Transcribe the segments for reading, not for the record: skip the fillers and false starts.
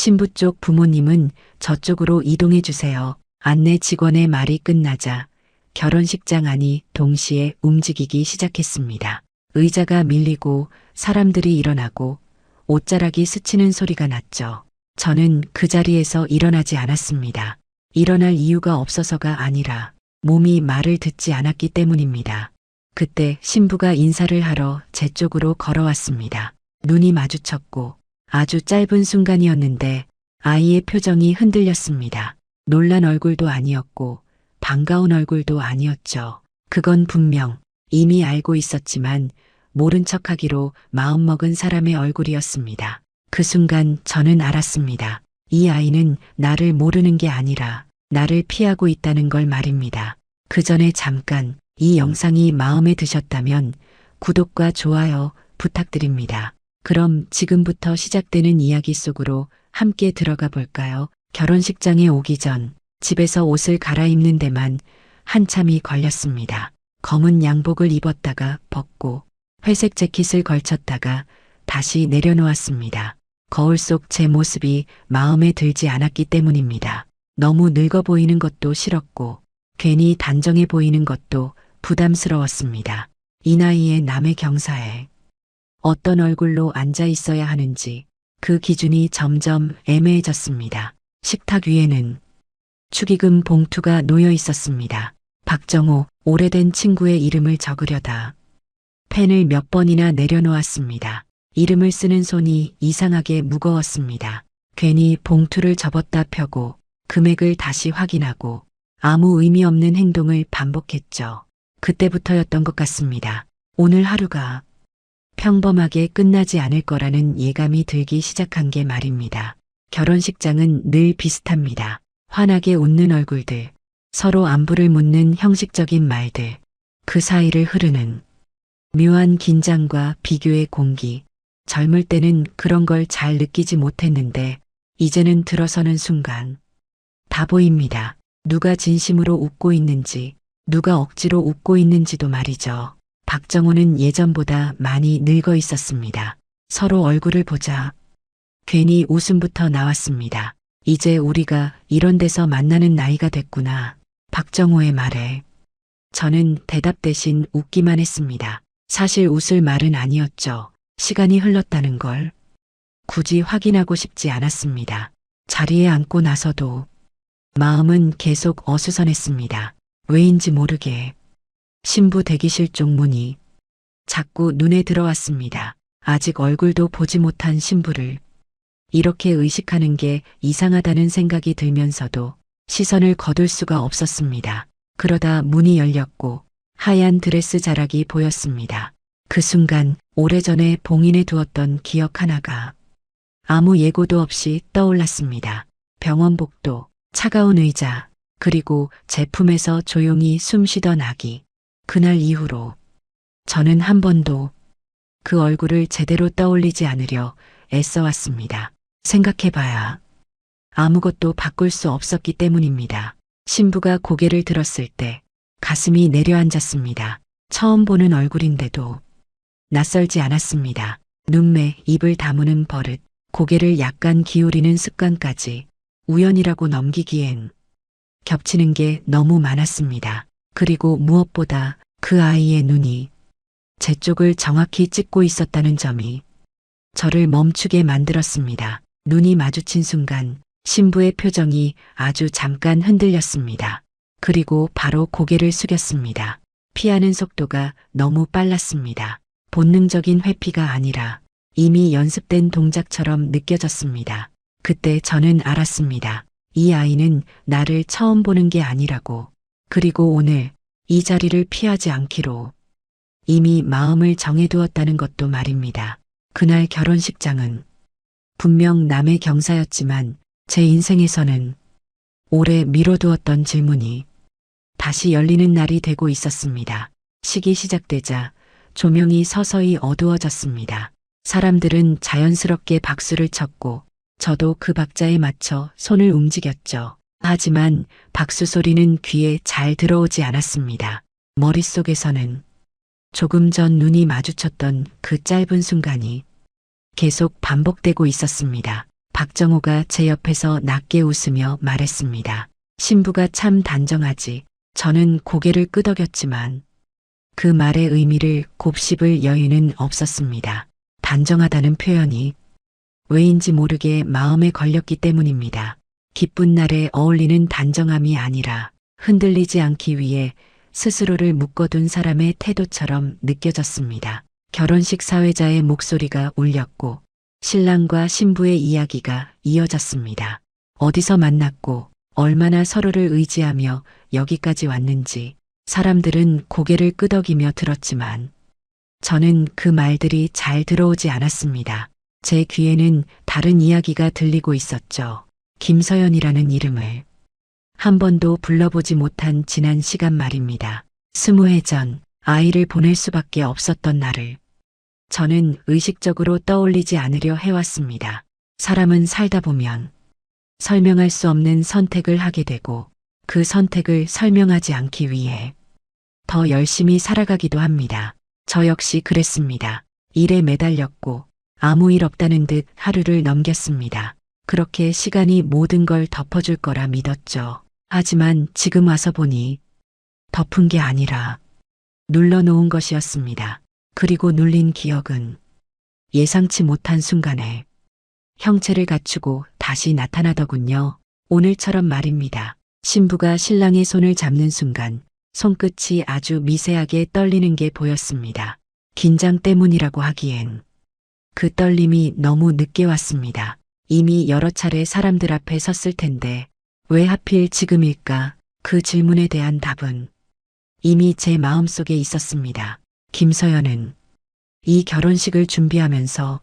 신부 쪽 부모님은 저쪽으로 이동해 주세요. 안내 직원의 말이 끝나자 결혼식장 안이 동시에 움직이기 시작했습니다. 의자가 밀리고 사람들이 일어나고 옷자락이 스치는 소리가 났죠. 저는 그 자리에서 일어나지 않았습니다. 일어날 이유가 없어서가 아니라 몸이 말을 듣지 않았기 때문입니다. 그때 신부가 인사를 하러 제 쪽으로 걸어왔습니다. 눈이 마주쳤고 아주 짧은 순간이었는데 아이의 표정이 흔들렸습니다. 놀란 얼굴도 아니었고 반가운 얼굴도 아니었죠. 그건 분명 이미 알고 있었지만 모른 척하기로 마음먹은 사람의 얼굴이었습니다. 그 순간 저는 알았습니다. 이 아이는 나를 모르는 게 아니라 나를 피하고 있다는 걸 말입니다. 그 전에 잠깐 이 영상이 마음에 드셨다면 구독과 좋아요 부탁드립니다. 그럼 지금부터 시작되는 이야기 속으로 함께 들어가 볼까요? 결혼식장에 오기 전 집에서 옷을 갈아입는 데만 한참이 걸렸습니다. 검은 양복을 입었다가 벗고 회색 재킷을 걸쳤다가 다시 내려놓았습니다. 거울 속 제 모습이 마음에 들지 않았기 때문입니다. 너무 늙어 보이는 것도 싫었고 괜히 단정해 보이는 것도 부담스러웠습니다. 이 나이에 남의 경사에 어떤 얼굴로 앉아 있어야 하는지 그 기준이 점점 애매해졌습니다. 식탁 위에는 축의금 봉투가 놓여 있었습니다. 박정호, 오래된 친구의 이름을 적으려다 펜을 몇 번이나 내려놓았습니다. 이름을 쓰는 손이 이상하게 무거웠습니다. 괜히 봉투를 접었다 펴고 금액을 다시 확인하고 아무 의미 없는 행동을 반복했죠. 그때부터였던 것 같습니다. 오늘 하루가 평범하게 끝나지 않을 거라는 예감이 들기 시작한 게 말입니다. 결혼식장은 늘 비슷합니다. 환하게 웃는 얼굴들, 서로 안부를 묻는 형식적인 말들, 그 사이를 흐르는 묘한 긴장과 비교의 공기. 젊을 때는 그런 걸 잘 느끼지 못했는데 이제는 들어서는 순간 다 보입니다. 누가 진심으로 웃고 있는지, 누가 억지로 웃고 있는지도 말이죠. 박정호는 예전보다 많이 늙어 있었습니다. 서로 얼굴을 보자 괜히 웃음부터 나왔습니다. 이제 우리가 이런 데서 만나는 나이가 됐구나. 박정호의 말에 저는 대답 대신 웃기만 했습니다. 사실 웃을 말은 아니었죠. 시간이 흘렀다는 걸 굳이 확인하고 싶지 않았습니다. 자리에 앉고 나서도 마음은 계속 어수선했습니다. 왜인지 모르게 신부 대기실 쪽 문이 자꾸 눈에 들어왔습니다. 아직 얼굴도 보지 못한 신부를 이렇게 의식하는 게 이상하다는 생각이 들면서도 시선을 거둘 수가 없었습니다. 그러다 문이 열렸고 하얀 드레스 자락이 보였습니다. 그 순간 오래전에 봉인해 두었던 기억 하나가 아무 예고도 없이 떠올랐습니다. 병원 복도, 차가운 의자, 그리고 제품에서 조용히 숨쉬던 아기. 그날 이후로 저는 한 번도 그 얼굴을 제대로 떠올리지 않으려 애써왔습니다. 생각해봐야 아무것도 바꿀 수 없었기 때문입니다. 신부가 고개를 들었을 때 가슴이 내려앉았습니다. 처음 보는 얼굴인데도 낯설지 않았습니다. 눈매, 입을 다무는 버릇, 고개를 약간 기울이는 습관까지 우연이라고 넘기기엔 겹치는 게 너무 많았습니다. 그리고 무엇보다 그 아이의 눈이 제 쪽을 정확히 찍고 있었다는 점이 저를 멈추게 만들었습니다. 눈이 마주친 순간 신부의 표정이 아주 잠깐 흔들렸습니다. 그리고 바로 고개를 숙였습니다. 피하는 속도가 너무 빨랐습니다. 본능적인 회피가 아니라 이미 연습된 동작처럼 느껴졌습니다. 그때 저는 알았습니다. 이 아이는 나를 처음 보는 게 아니라고. 그리고 오늘 이 자리를 피하지 않기로 이미 마음을 정해두었다는 것도 말입니다. 그날 결혼식장은 분명 남의 경사였지만 제 인생에서는 오래 미뤄두었던 질문이 다시 열리는 날이 되고 있었습니다. 식이 시작되자 조명이 서서히 어두워졌습니다. 사람들은 자연스럽게 박수를 쳤고 저도 그 박자에 맞춰 손을 움직였죠. 하지만 박수 소리는 귀에 잘 들어오지 않았습니다. 머릿속에서는 조금 전 눈이 마주쳤던 그 짧은 순간이 계속 반복되고 있었습니다. 박정호가 제 옆에서 낮게 웃으며 말했습니다. 신부가 참 단정하지. 저는 고개를 끄덕였지만 그 말의 의미를 곱씹을 여유는 없었습니다. 단정하다는 표현이 왜인지 모르게 마음에 걸렸기 때문입니다. 기쁜 날에 어울리는 단정함이 아니라 흔들리지 않기 위해 스스로를 묶어둔 사람의 태도처럼 느껴졌습니다. 결혼식 사회자의 목소리가 울렸고 신랑과 신부의 이야기가 이어졌습니다. 어디서 만났고 얼마나 서로를 의지하며 여기까지 왔는지 사람들은 고개를 끄덕이며 들었지만 저는 그 말들이 잘 들어오지 않았습니다. 제 귀에는 다른 이야기가 들리고 있었죠. 김서연이라는 이름을 한 번도 불러보지 못한 지난 시간 말입니다. 20해 전 아이를 보낼 수밖에 없었던 날을 저는 의식적으로 떠올리지 않으려 해왔습니다. 사람은 살다 보면 설명할 수 없는 선택을 하게 되고 그 선택을 설명하지 않기 위해 더 열심히 살아가기도 합니다. 저 역시 그랬습니다. 일에 매달렸고 아무 일 없다는 듯 하루를 넘겼습니다. 그렇게 시간이 모든 걸 덮어줄 거라 믿었죠. 하지만 지금 와서 보니 덮은 게 아니라 눌러놓은 것이었습니다. 그리고 눌린 기억은 예상치 못한 순간에 형체를 갖추고 다시 나타나더군요. 오늘처럼 말입니다. 신부가 신랑의 손을 잡는 순간 손끝이 아주 미세하게 떨리는 게 보였습니다. 긴장 때문이라고 하기엔 그 떨림이 너무 늦게 왔습니다. 이미 여러 차례 사람들 앞에 섰을 텐데 왜 하필 지금일까? 그 질문에 대한 답은 이미 제 마음속에 있었습니다. 김서연은 이 결혼식을 준비하면서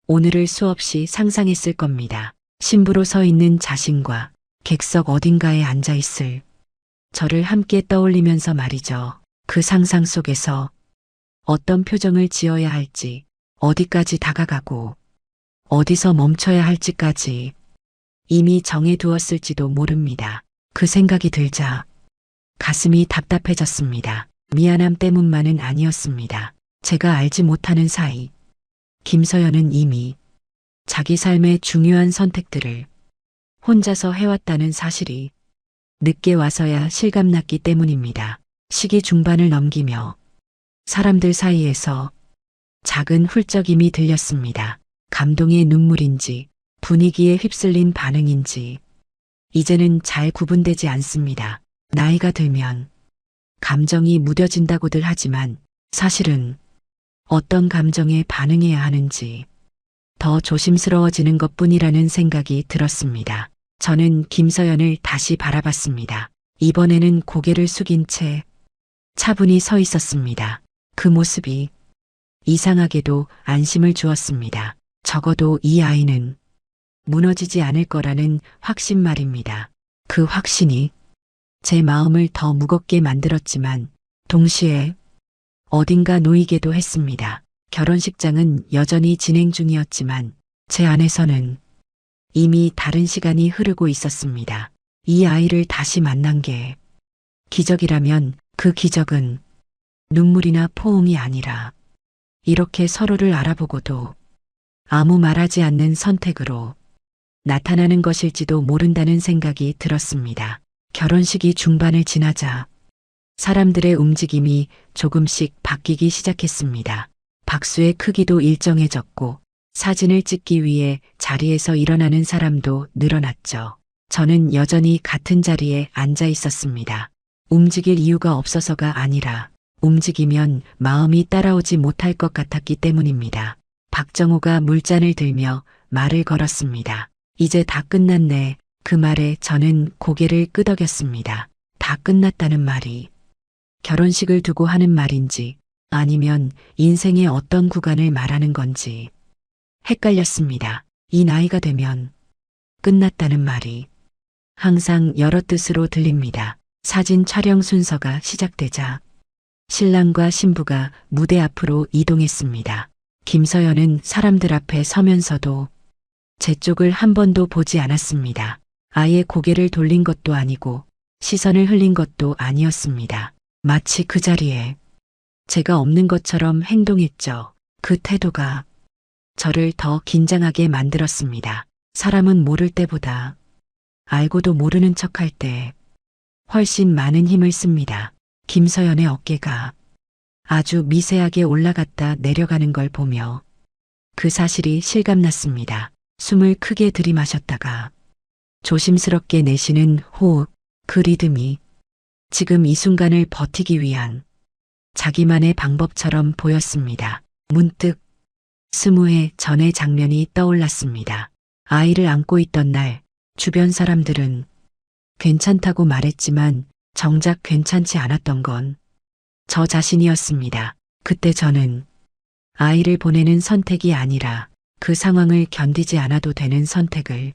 오늘을 수없이 상상했을 겁니다. 신부로 서 있는 자신과 객석 어딘가에 앉아 있을 저를 함께 떠올리면서 말이죠. 그 상상 속에서 어떤 표정을 지어야 할지, 어디까지 다가가고 어디서 멈춰야 할지까지 이미 정해두었을지도 모릅니다. 그 생각이 들자 가슴이 답답해졌습니다. 미안함 때문만은 아니었습니다. 제가 알지 못하는 사이 김서연은 이미 자기 삶의 중요한 선택들을 혼자서 해왔다는 사실이 늦게 와서야 실감났기 때문입니다. 시기 중반을 넘기며 사람들 사이에서 작은 훌쩍임이 들렸습니다. 감동의 눈물인지 분위기에 휩쓸린 반응인지 이제는 잘 구분되지 않습니다. 나이가 들면 감정이 무뎌진다고들 하지만 사실은 어떤 감정에 반응해야 하는지 더 조심스러워지는 것뿐이라는 생각이 들었습니다. 저는 김서연을 다시 바라봤습니다. 이번에는 고개를 숙인 채 차분히 서 있었습니다. 그 모습이 이상하게도 안심을 주었습니다. 적어도 이 아이는 무너지지 않을 거라는 확신 말입니다. 그 확신이 제 마음을 더 무겁게 만들었지만 동시에 어딘가 놓이게도 했습니다. 결혼식장은 여전히 진행 중이었지만 제 안에서는 이미 다른 시간이 흐르고 있었습니다. 이 아이를 다시 만난 게 기적이라면 그 기적은 눈물이나 포옹이 아니라 이렇게 서로를 알아보고도 아무 말하지 않는 선택으로 나타나는 것일지도 모른다는 생각이 들었습니다. 결혼식이 중반을 지나자 사람들의 움직임이 조금씩 바뀌기 시작했습니다. 박수의 크기도 일정해졌고 사진을 찍기 위해 자리에서 일어나는 사람도 늘어났죠. 저는 여전히 같은 자리에 앉아 있었습니다. 움직일 이유가 없어서가 아니라 움직이면 마음이 따라오지 못할 것 같았기 때문입니다. 박정호가 물잔을 들며 말을 걸었습니다. 이제 다 끝났네. 그 말에 저는 고개를 끄덕였습니다. 다 끝났다는 말이 결혼식을 두고 하는 말인지 아니면 인생의 어떤 구간을 말하는 건지 헷갈렸습니다. 이 나이가 되면 끝났다는 말이 항상 여러 뜻으로 들립니다. 사진 촬영 순서가 시작되자 신랑과 신부가 무대 앞으로 이동했습니다. 김서연은 사람들 앞에 서면서도 제 쪽을 한 번도 보지 않았습니다. 아예 고개를 돌린 것도 아니고 시선을 흘린 것도 아니었습니다. 마치 그 자리에 제가 없는 것처럼 행동했죠. 그 태도가 저를 더 긴장하게 만들었습니다. 사람은 모를 때보다 알고도 모르는 척할 때 훨씬 많은 힘을 씁니다. 김서연의 어깨가 아주 미세하게 올라갔다 내려가는 걸 보며 그 사실이 실감났습니다. 숨을 크게 들이마셨다가 조심스럽게 내쉬는 호흡, 그 리듬이 지금 이 순간을 버티기 위한 자기만의 방법처럼 보였습니다. 문득 20해 전의 장면이 떠올랐습니다. 아이를 안고 있던 날 주변 사람들은 괜찮다고 말했지만 정작 괜찮지 않았던 건 저 자신이었습니다. 그때 저는 아이를 보내는 선택이 아니라 그 상황을 견디지 않아도 되는 선택을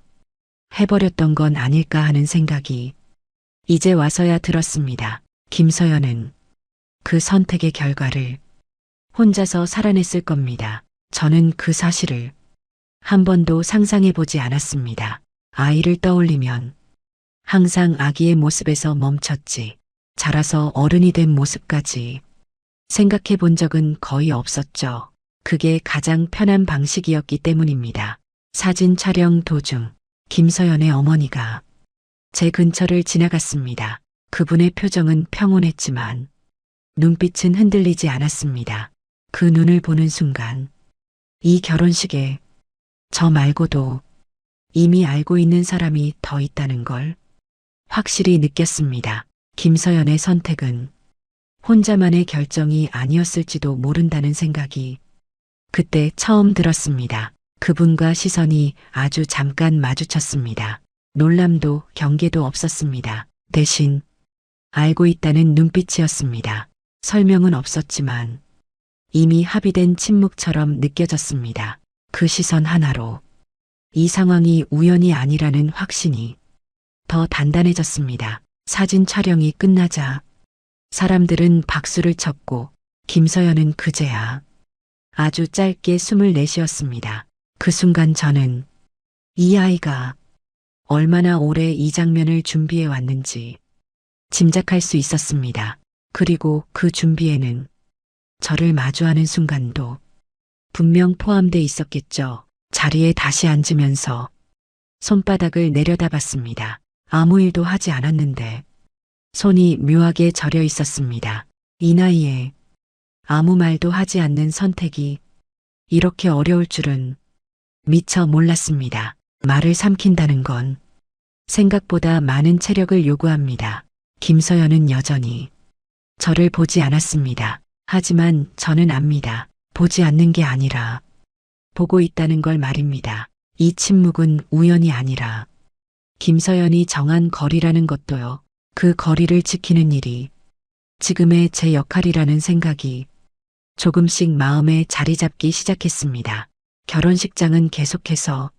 해버렸던 건 아닐까 하는 생각이 이제 와서야 들었습니다. 김서연은 그 선택의 결과를 혼자서 살아냈을 겁니다. 저는 그 사실을 한 번도 상상해 보지 않았습니다. 아이를 떠올리면 항상 아기의 모습에서 멈췄지. 자라서 어른이 된 모습까지 생각해 본 적은 거의 없었죠. 그게 가장 편한 방식이었기 때문입니다. 사진 촬영 도중 김서연의 어머니가 제 근처를 지나갔습니다. 그분의 표정은 평온했지만 눈빛은 흔들리지 않았습니다. 그 눈을 보는 순간 이 결혼식에 저 말고도 이미 알고 있는 사람이 더 있다는 걸 확실히 느꼈습니다. 김서연의 선택은 혼자만의 결정이 아니었을지도 모른다는 생각이 그때 처음 들었습니다. 그분과 시선이 아주 잠깐 마주쳤습니다. 놀람도 경계도 없었습니다. 대신 알고 있다는 눈빛이었습니다. 설명은 없었지만 이미 합의된 침묵처럼 느껴졌습니다. 그 시선 하나로 이 상황이 우연이 아니라는 확신이 더 단단해졌습니다. 사진 촬영이 끝나자 사람들은 박수를 쳤고 김서연은 그제야 아주 짧게 숨을 내쉬었습니다. 그 순간 저는 이 아이가 얼마나 오래 이 장면을 준비해 왔는지 짐작할 수 있었습니다. 그리고 그 준비에는 저를 마주하는 순간도 분명 포함돼 있었겠죠. 자리에 다시 앉으면서 손바닥을 내려다봤습니다. 아무 일도 하지 않았는데 손이 묘하게 저려 있었습니다. 이 나이에 아무 말도 하지 않는 선택이 이렇게 어려울 줄은 미처 몰랐습니다. 말을 삼킨다는 건 생각보다 많은 체력을 요구합니다. 김서연은 여전히 저를 보지 않았습니다. 하지만 저는 압니다. 보지 않는 게 아니라 보고 있다는 걸 말입니다. 이 침묵은 우연이 아니라 김서연이 정한 거리라는 것도요. 그 거리를 지키는 일이 지금의 제 역할이라는 생각이 조금씩 마음에 자리 잡기 시작했습니다. 결혼식장은 계속해서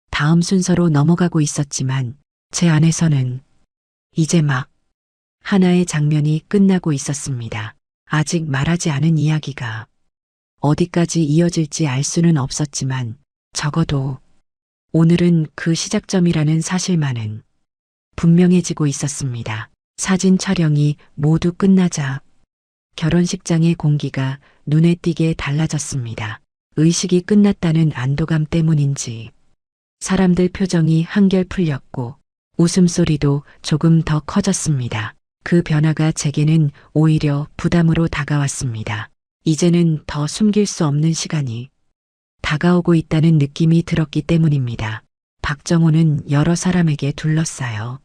다음 순서로 넘어가고 있었지만 제 안에서는 이제 막 하나의 장면이 끝나고 있었습니다. 아직 말하지 않은 이야기가 어디까지 이어질지 알 수는 없었지만 적어도 오늘은 그 시작점이라는 사실만은 분명해지고 있었습니다. 사진 촬영이 모두 끝나자 결혼식장의 공기가 눈에 띄게 달라졌습니다. 의식이 끝났다는 안도감 때문인지 사람들 표정이 한결 풀렸고 웃음소리도 조금 더 커졌습니다. 그 변화가 제게는 오히려 부담으로 다가왔습니다. 이제는 더 숨길 수 없는 시간이 다가오고 있다는 느낌이 들었기 때문입니다. 박정호는 여러 사람에게 둘러싸여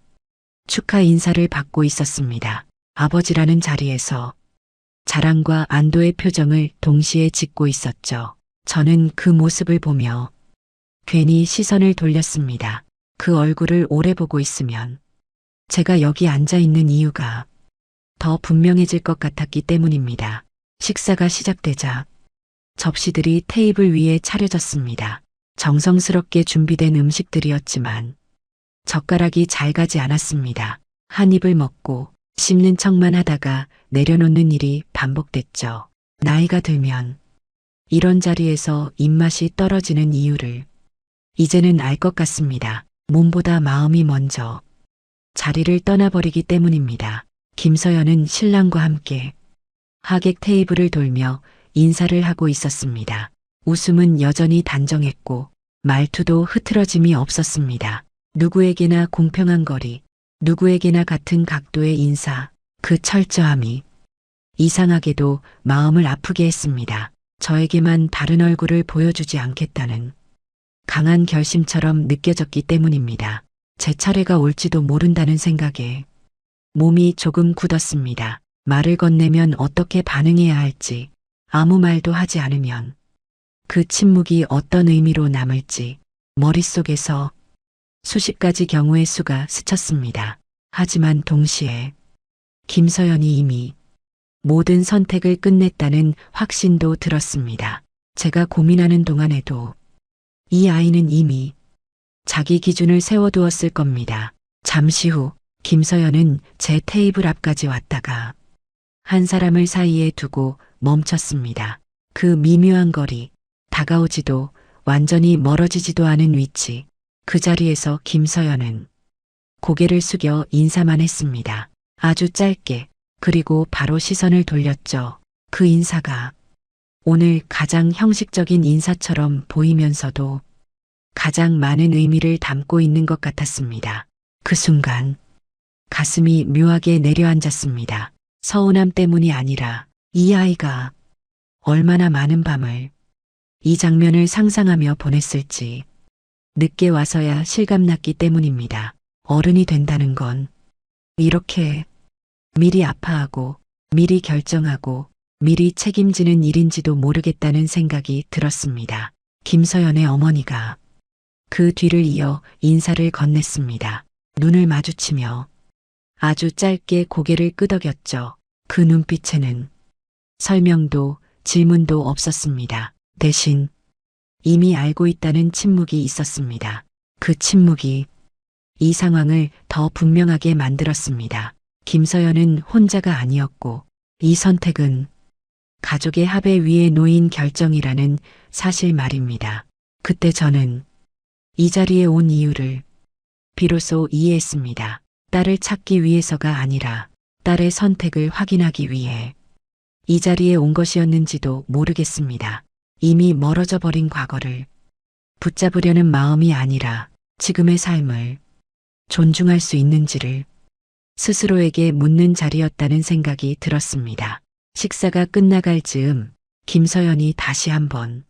축하 인사를 받고 있었습니다. 아버지라는 자리에서 자랑과 안도의 표정을 동시에 짓고 있었죠. 저는 그 모습을 보며 괜히 시선을 돌렸습니다. 그 얼굴을 오래 보고 있으면 제가 여기 앉아 있는 이유가 더 분명해질 것 같았기 때문입니다. 식사가 시작되자 접시들이 테이블 위에 차려졌습니다. 정성스럽게 준비된 음식들이었지만 젓가락이 잘 가지 않았습니다. 한 입을 먹고 씹는 척만 하다가 내려놓는 일이 반복됐죠. 나이가 들면 이런 자리에서 입맛이 떨어지는 이유를 이제는 알 것 같습니다. 몸보다 마음이 먼저 자리를 떠나버리기 때문입니다. 김서연은 신랑과 함께 하객 테이블을 돌며 인사를 하고 있었습니다. 웃음은 여전히 단정했고 말투도 흐트러짐이 없었습니다. 누구에게나 공평한 거리, 누구에게나 같은 각도의 인사, 그 철저함이 이상하게도 마음을 아프게 했습니다. 저에게만 다른 얼굴을 보여주지 않겠다는 강한 결심처럼 느껴졌기 때문입니다. 제 차례가 올지도 모른다는 생각에 몸이 조금 굳었습니다. 말을 건네면 어떻게 반응해야 할지, 아무 말도 하지 않으면 그 침묵이 어떤 의미로 남을지 머릿속에서 수십 가지 경우의 수가 스쳤습니다. 하지만 동시에 김서연이 이미 모든 선택을 끝냈다는 확신도 들었습니다. 제가 고민하는 동안에도 이 아이는 이미 자기 기준을 세워두었을 겁니다. 잠시 후 김서연은 제 테이블 앞까지 왔다가 한 사람을 사이에 두고 멈췄습니다. 그 미묘한 거리, 다가오지도 완전히 멀어지지도 않은 위치, 그 자리에서 김서연은 고개를 숙여 인사만 했습니다. 아주 짧게, 그리고 바로 시선을 돌렸죠. 그 인사가 오늘 가장 형식적인 인사처럼 보이면서도 가장 많은 의미를 담고 있는 것 같았습니다. 그 순간 가슴이 묘하게 내려앉았습니다. 서운함 때문이 아니라 이 아이가 얼마나 많은 밤을 이 장면을 상상하며 보냈을지 늦게 와서야 실감났기 때문입니다. 어른이 된다는 건 이렇게 미리 아파하고 미리 결정하고 미리 책임지는 일인지도 모르겠다는 생각이 들었습니다. 김서연의 어머니가 그 뒤를 이어 인사를 건넸습니다. 눈을 마주치며 아주 짧게 고개를 끄덕였죠. 그 눈빛에는 설명도 질문도 없었습니다. 대신 이미 알고 있다는 침묵이 있었습니다. 그 침묵이 이 상황을 더 분명하게 만들었습니다. 김서연은 혼자가 아니었고 이 선택은 가족의 합의 위에 놓인 결정이라는 사실 말입니다. 그때 저는 이 자리에 온 이유를 비로소 이해했습니다. 딸을 찾기 위해서가 아니라 딸의 선택을 확인하기 위해 이 자리에 온 것이었는지도 모르겠습니다. 이미 멀어져 버린 과거를 붙잡으려는 마음이 아니라 지금의 삶을 존중할 수 있는지를 스스로에게 묻는 자리였다는 생각이 들었습니다. 식사가 끝나갈 즈음 김서연이 다시 한번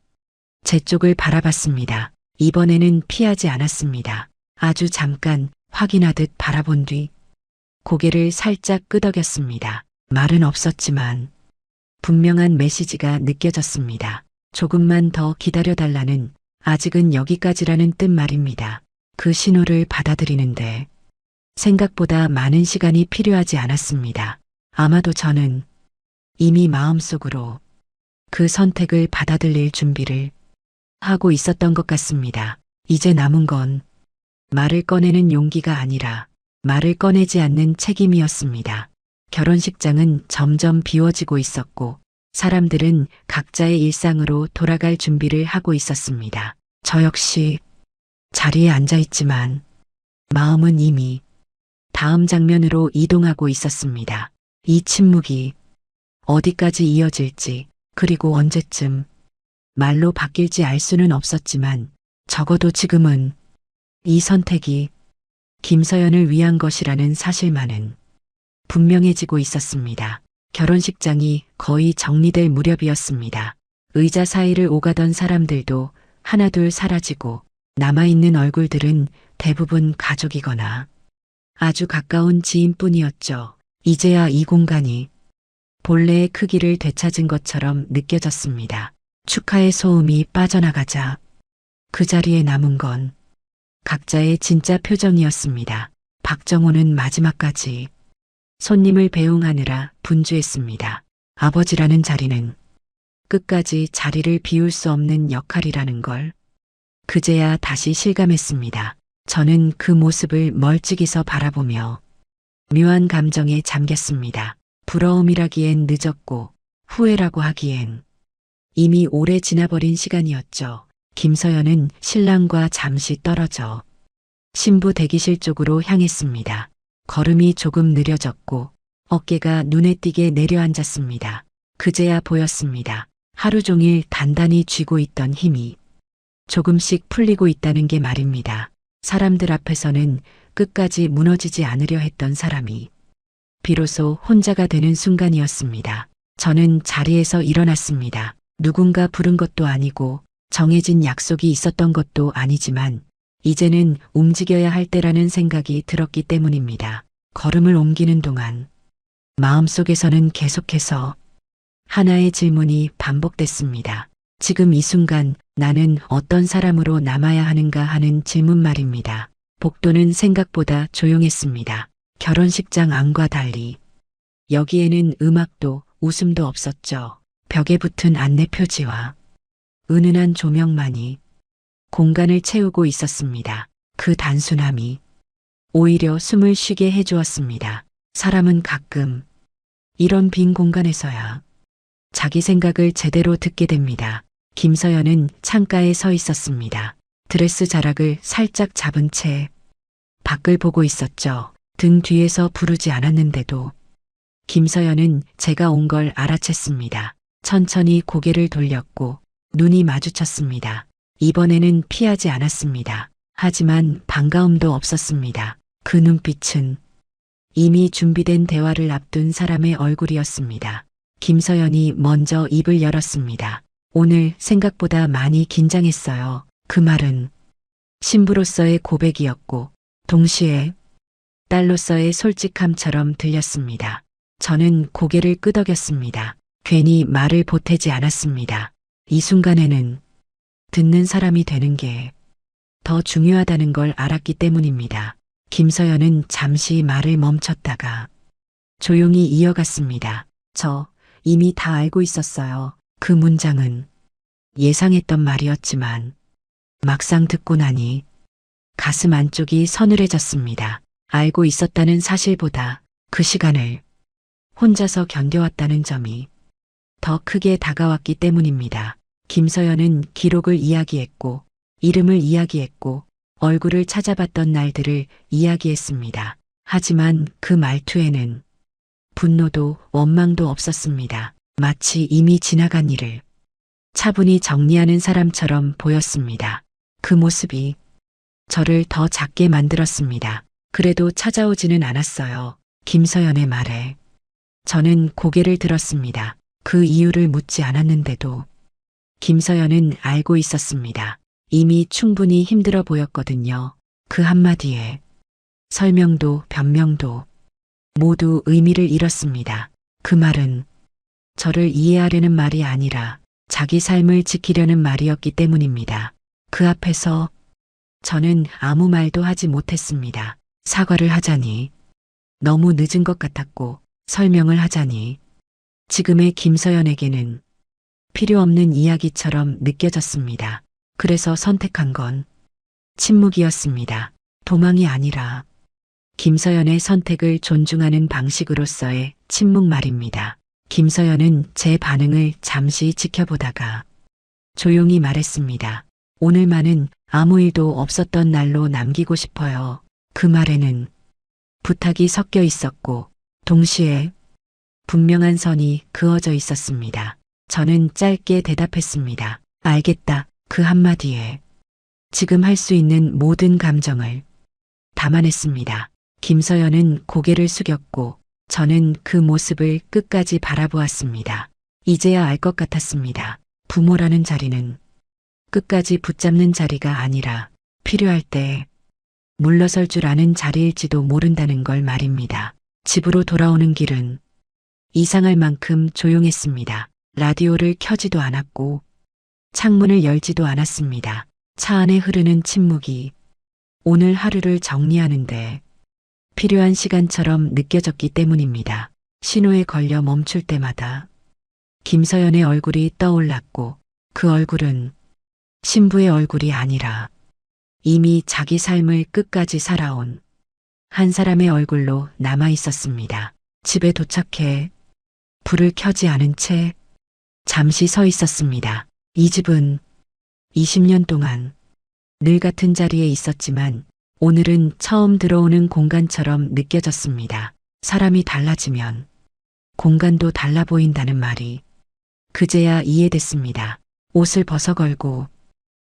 제 쪽을 바라봤습니다. 이번에는 피하지 않았습니다. 아주 잠깐 확인하듯 바라본 뒤 고개를 살짝 끄덕였습니다. 말은 없었지만 분명한 메시지가 느껴졌습니다. 조금만 더 기다려달라는, 아직은 여기까지라는 뜻 말입니다. 그 신호를 받아들이는데 생각보다 많은 시간이 필요하지 않았습니다. 아마도 저는 이미 마음속으로 그 선택을 받아들일 준비를 하고 있었던 것 같습니다. 이제 남은 건 말을 꺼내는 용기가 아니라 말을 꺼내지 않는 책임이었습니다. 결혼식장은 점점 비워지고 있었고 사람들은 각자의 일상으로 돌아갈 준비를 하고 있었습니다. 저 역시 자리에 앉아 있지만 마음은 이미 다음 장면으로 이동하고 있었습니다. 이 침묵이 어디까지 이어질지, 그리고 언제쯤 말로 바뀔지 알 수는 없었지만 적어도 지금은 이 선택이 김서연을 위한 것이라는 사실만은 분명해지고 있었습니다. 결혼식장이 거의 정리될 무렵이었습니다. 의자 사이를 오가던 사람들도 하나둘 사라지고 남아있는 얼굴들은 대부분 가족이거나 아주 가까운 지인뿐이었죠. 이제야 이 공간이 본래의 크기를 되찾은 것처럼 느껴졌습니다. 축하의 소음이 빠져나가자 그 자리에 남은 건 각자의 진짜 표정이었습니다. 박정호는 마지막까지 손님을 배웅하느라 분주했습니다. 아버지라는 자리는 끝까지 자리를 비울 수 없는 역할이라는 걸 그제야 다시 실감했습니다. 저는 그 모습을 멀찍이서 바라보며 묘한 감정에 잠겼습니다. 부러움이라기엔 늦었고 후회라고 하기엔 이미 오래 지나버린 시간이었죠. 김서연은 신랑과 잠시 떨어져 신부 대기실 쪽으로 향했습니다. 걸음이 조금 느려졌고 어깨가 눈에 띄게 내려앉았습니다. 그제야 보였습니다. 하루 종일 단단히 쥐고 있던 힘이 조금씩 풀리고 있다는 게 말입니다. 사람들 앞에서는 끝까지 무너지지 않으려 했던 사람이 비로소 혼자가 되는 순간이었습니다. 저는 자리에서 일어났습니다. 누군가 부른 것도 아니고 정해진 약속이 있었던 것도 아니지만 이제는 움직여야 할 때라는 생각이 들었기 때문입니다. 걸음을 옮기는 동안 마음속에서는 계속해서 하나의 질문이 반복됐습니다. 지금 이 순간 나는 어떤 사람으로 남아야 하는가 하는 질문 말입니다. 복도는 생각보다 조용했습니다. 결혼식장 안과 달리 여기에는 음악도 웃음도 없었죠. 벽에 붙은 안내 표지와 은은한 조명만이 공간을 채우고 있었습니다. 그 단순함이 오히려 숨을 쉬게 해주었습니다. 사람은 가끔 이런 빈 공간에서야 자기 생각을 제대로 듣게 됩니다. 김서연은 창가에 서 있었습니다. 드레스 자락을 살짝 잡은 채 밖을 보고 있었죠. 등 뒤에서 부르지 않았는데도 김서연은 제가 온 걸 알아챘습니다. 천천히 고개를 돌렸고 눈이 마주쳤습니다. 이번에는 피하지 않았습니다. 하지만 반가움도 없었습니다. 그 눈빛은 이미 준비된 대화를 앞둔 사람의 얼굴이었습니다. 김서연이 먼저 입을 열었습니다. 오늘 생각보다 많이 긴장했어요. 그 말은 신부로서의 고백이었고 동시에 딸로서의 솔직함처럼 들렸습니다. 저는 고개를 끄덕였습니다. 괜히 말을 보태지 않았습니다. 이 순간에는 듣는 사람이 되는 게 더 중요하다는 걸 알았기 때문입니다. 김서연은 잠시 말을 멈췄다가 조용히 이어갔습니다. 저 이미 다 알고 있었어요. 그 문장은 예상했던 말이었지만 막상 듣고 나니 가슴 안쪽이 서늘해졌습니다. 알고 있었다는 사실보다 그 시간을 혼자서 견뎌왔다는 점이 더 크게 다가왔기 때문입니다. 김서연은 기록을 이야기했고 이름을 이야기했고 얼굴을 찾아봤던 날들을 이야기했습니다. 하지만 그 말투에는 분노도 원망도 없었습니다. 마치 이미 지나간 일을 차분히 정리하는 사람처럼 보였습니다. 그 모습이 저를 더 작게 만들었습니다. 그래도 찾아오지는 않았어요. 김서연의 말에 저는 고개를 들었습니다. 그 이유를 묻지 않았는데도 김서연은 알고 있었습니다. 이미 충분히 힘들어 보였거든요. 그 한마디에 설명도 변명도 모두 의미를 잃었습니다. 그 말은 저를 이해하려는 말이 아니라 자기 삶을 지키려는 말이었기 때문입니다. 그 앞에서 저는 아무 말도 하지 못했습니다. 사과를 하자니 너무 늦은 것 같았고 설명을 하자니 지금의 김서연에게는 필요 없는 이야기처럼 느껴졌습니다. 그래서 선택한 건 침묵이었습니다. 도망이 아니라 김서연의 선택을 존중하는 방식으로서의 침묵 말입니다. 김서연은 제 반응을 잠시 지켜보다가 조용히 말했습니다. 오늘만은 아무 일도 없었던 날로 남기고 싶어요. 그 말에는 부탁이 섞여 있었고 동시에 분명한 선이 그어져 있었습니다. 저는 짧게 대답했습니다. 알겠다. 그 한마디에 지금 할 수 있는 모든 감정을 담아냈습니다. 김서연은 고개를 숙였고 저는 그 모습을 끝까지 바라보았습니다. 이제야 알 것 같았습니다. 부모라는 자리는 끝까지 붙잡는 자리가 아니라 필요할 때 물러설 줄 아는 자리일지도 모른다는 걸 말입니다. 집으로 돌아오는 길은 이상할 만큼 조용했습니다. 라디오를 켜지도 않았고 창문을 열지도 않았습니다. 차 안에 흐르는 침묵이 오늘 하루를 정리하는데 필요한 시간처럼 느껴졌기 때문입니다. 신호에 걸려 멈출 때마다 김서연의 얼굴이 떠올랐고 그 얼굴은 신부의 얼굴이 아니라 이미 자기 삶을 끝까지 살아온 한 사람의 얼굴로 남아 있었습니다. 집에 도착해 불을 켜지 않은 채 잠시 서 있었습니다. 이 집은 20년 동안 늘 같은 자리에 있었지만 오늘은 처음 들어오는 공간처럼 느껴졌습니다. 사람이 달라지면 공간도 달라 보인다는 말이 그제야 이해됐습니다. 옷을 벗어 걸고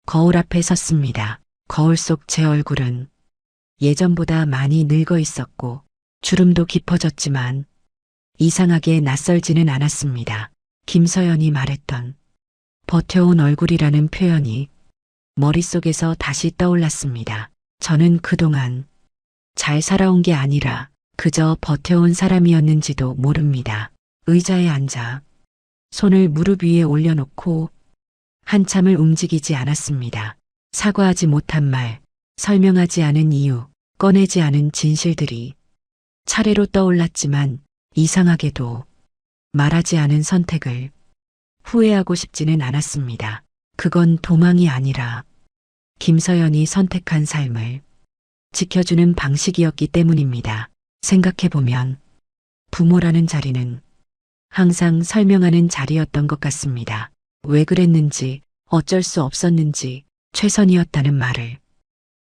거울 앞에 섰습니다. 거울 속 제 얼굴은 예전보다 많이 늙어 있었고 주름도 깊어졌지만 이상하게 낯설지는 않았습니다. 김서연이 말했던 버텨온 얼굴이라는 표현이 머릿속에서 다시 떠올랐습니다. 저는 그동안 잘 살아온 게 아니라 그저 버텨온 사람이었는지도 모릅니다. 의자에 앉아 손을 무릎 위에 올려놓고 한참을 움직이지 않았습니다. 사과하지 못한 말, 설명하지 않은 이유, 꺼내지 않은 진실들이 차례로 떠올랐지만 이상하게도 말하지 않은 선택을 후회하고 싶지는 않았습니다. 그건 도망이 아니라 김서연이 선택한 삶을 지켜주는 방식이었기 때문입니다. 생각해보면 부모라는 자리는 항상 설명하는 자리였던 것 같습니다. 왜 그랬는지, 어쩔 수 없었는지, 최선이었다는 말을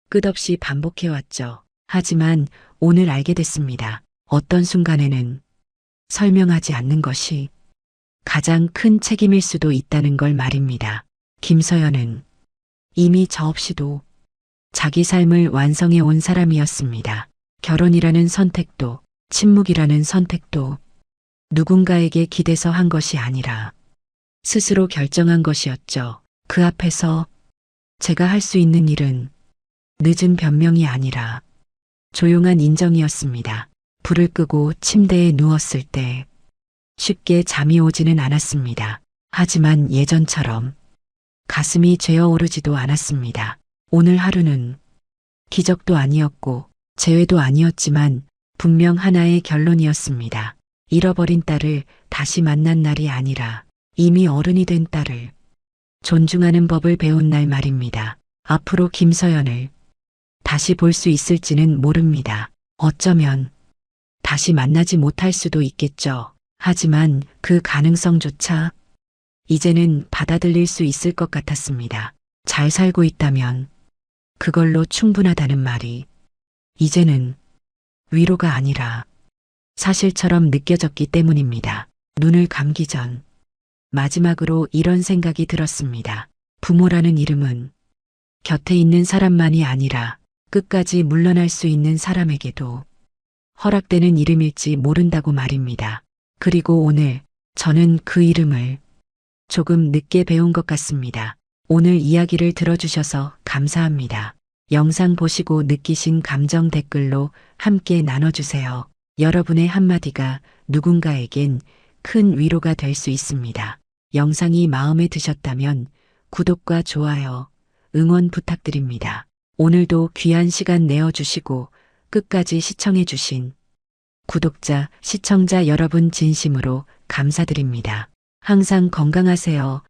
끝없이 반복해왔죠. 하지만 오늘 알게 됐습니다. 어떤 순간에는 설명하지 않는 것이 가장 큰 책임일 수도 있다는 걸 말입니다. 김서연은 이미 저 없이도 자기 삶을 완성해 온 사람이었습니다. 결혼이라는 선택도, 침묵이라는 선택도 누군가에게 기대서 한 것이 아니라 스스로 결정한 것이었죠. 그 앞에서 제가 할 수 있는 일은 늦은 변명이 아니라 조용한 인정이었습니다. 불을 끄고 침대에 누웠을 때 쉽게 잠이 오지는 않았습니다. 하지만 예전처럼 가슴이 죄어오르지도 않았습니다. 오늘 하루는 기적도 아니었고 재회도 아니었지만 분명 하나의 결론이었습니다. 잃어버린 딸을 다시 만난 날이 아니라 이미 어른이 된 딸을 존중하는 법을 배운 날 말입니다. 앞으로 김서연을 다시 볼 수 있을지는 모릅니다. 어쩌면 다시 만나지 못할 수도 있겠죠. 하지만 그 가능성조차 이제는 받아들일 수 있을 것 같았습니다. 잘 살고 있다면 그걸로 충분하다는 말이 이제는 위로가 아니라 사실처럼 느껴졌기 때문입니다. 눈을 감기 전 마지막으로 이런 생각이 들었습니다. 부모라는 이름은 곁에 있는 사람만이 아니라 끝까지 물러날 수 있는 사람에게도 허락되는 이름일지 모른다고 말입니다. 그리고 오늘 저는 그 이름을 조금 늦게 배운 것 같습니다. 오늘 이야기를 들어주셔서 감사합니다. 영상 보시고 느끼신 감정 댓글로 함께 나눠주세요. 여러분의 한마디가 누군가에겐 큰 위로가 될 수 있습니다. 영상이 마음에 드셨다면 구독과 좋아요, 응원 부탁드립니다. 오늘도 귀한 시간 내어주시고 끝까지 시청해주신 구독자, 시청자 여러분 진심으로 감사드립니다. 항상 건강하세요.